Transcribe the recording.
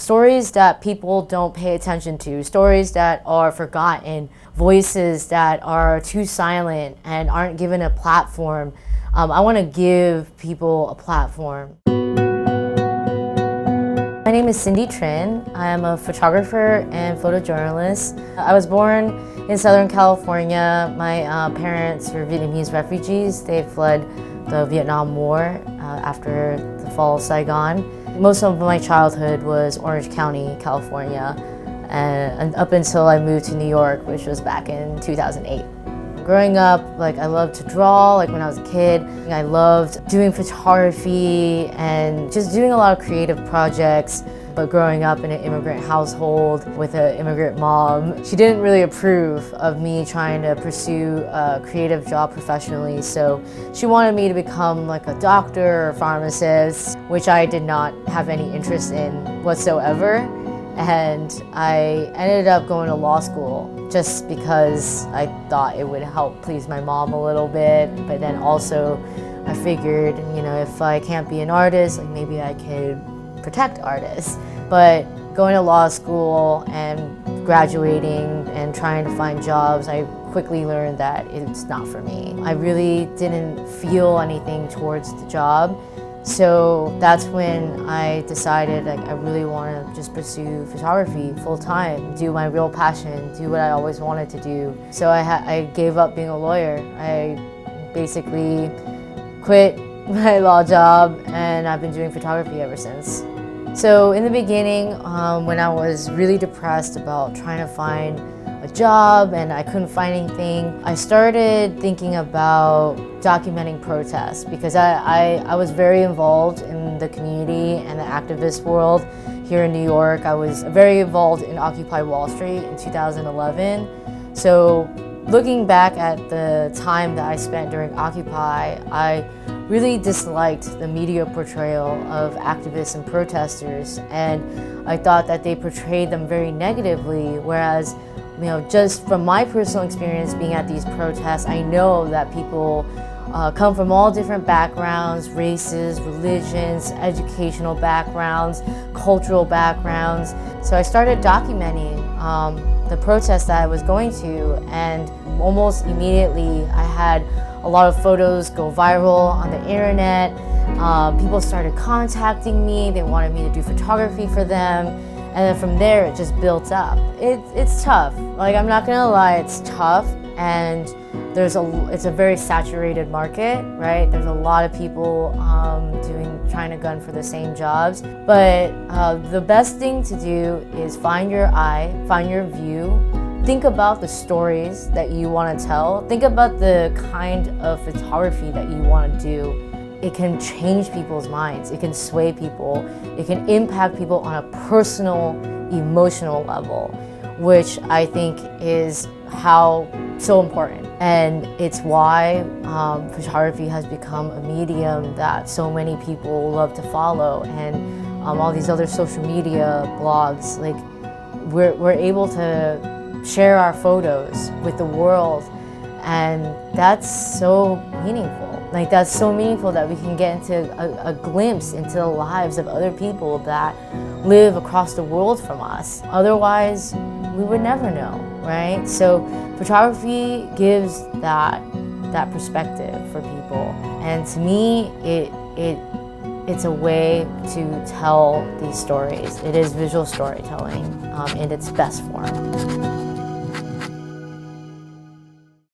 stories that people don't pay attention to, stories that are forgotten, voices that are too silent and aren't given a platform. I want to give people a platform. My name is Trinh. I am a photographer and photojournalist. I was born in Southern California. My parents were Vietnamese refugees. They fled the Vietnam War after the fall of Saigon. Most of my childhood was Orange County, California, and up until I moved to New York, which was back in 2008. Growing up, I loved to draw, when I was a kid. I loved doing photography and just doing a lot of creative projects. But growing up in an immigrant household with an immigrant mom, she didn't really approve of me trying to pursue a creative job professionally. So she wanted me to become a doctor or pharmacist, which I did not have any interest in whatsoever. And I ended up going to law school just because I thought it would help please my mom a little bit. But then also I figured, if I can't be an artist, maybe I could protect artists. But going to law school and graduating and trying to find jobs, I quickly learned that it's not for me. I really didn't feel anything towards the job. So that's when I decided I really want to just pursue photography full time, do my real passion, do what I always wanted to do. So I gave up being a lawyer. I basically quit my law job and I've been doing photography ever since. So in the beginning, when I was really depressed about trying to find a job and I couldn't find anything, I started thinking about documenting protests because I was very involved in the community and the activist world here in New York. I was very involved in Occupy Wall Street in 2011. So looking back at the time that I spent during Occupy, I really disliked the media portrayal of activists and protesters, and I thought that they portrayed them very negatively, whereas just from my personal experience being at these protests, I know that people come from all different backgrounds, races, religions, educational backgrounds, cultural backgrounds. So I started documenting the protests that I was going to, and almost immediately I had a lot of photos go viral on the internet. People started contacting me. They wanted me to do photography for them. And then from there, it just built up. It's tough. I'm not gonna lie, it's tough. And it's a very saturated market, right? There's a lot of people trying to gun for the same jobs. But the best thing to do is find your eye, find your view. Think about the stories that you want to tell. Think about the kind of photography that you want to do. It can change people's minds. It can sway people. It can impact people on a personal, emotional level, which I think is so important. And it's why photography has become a medium that so many people love to follow. And all these other social media blogs, we're able to share our photos with the world, and that's so meaningful. That's so meaningful that we can get into a glimpse into the lives of other people that live across the world from us. Otherwise, we would never know, right? So photography gives that perspective for people, and to me, it's a way to tell these stories. It is visual storytelling in its best form.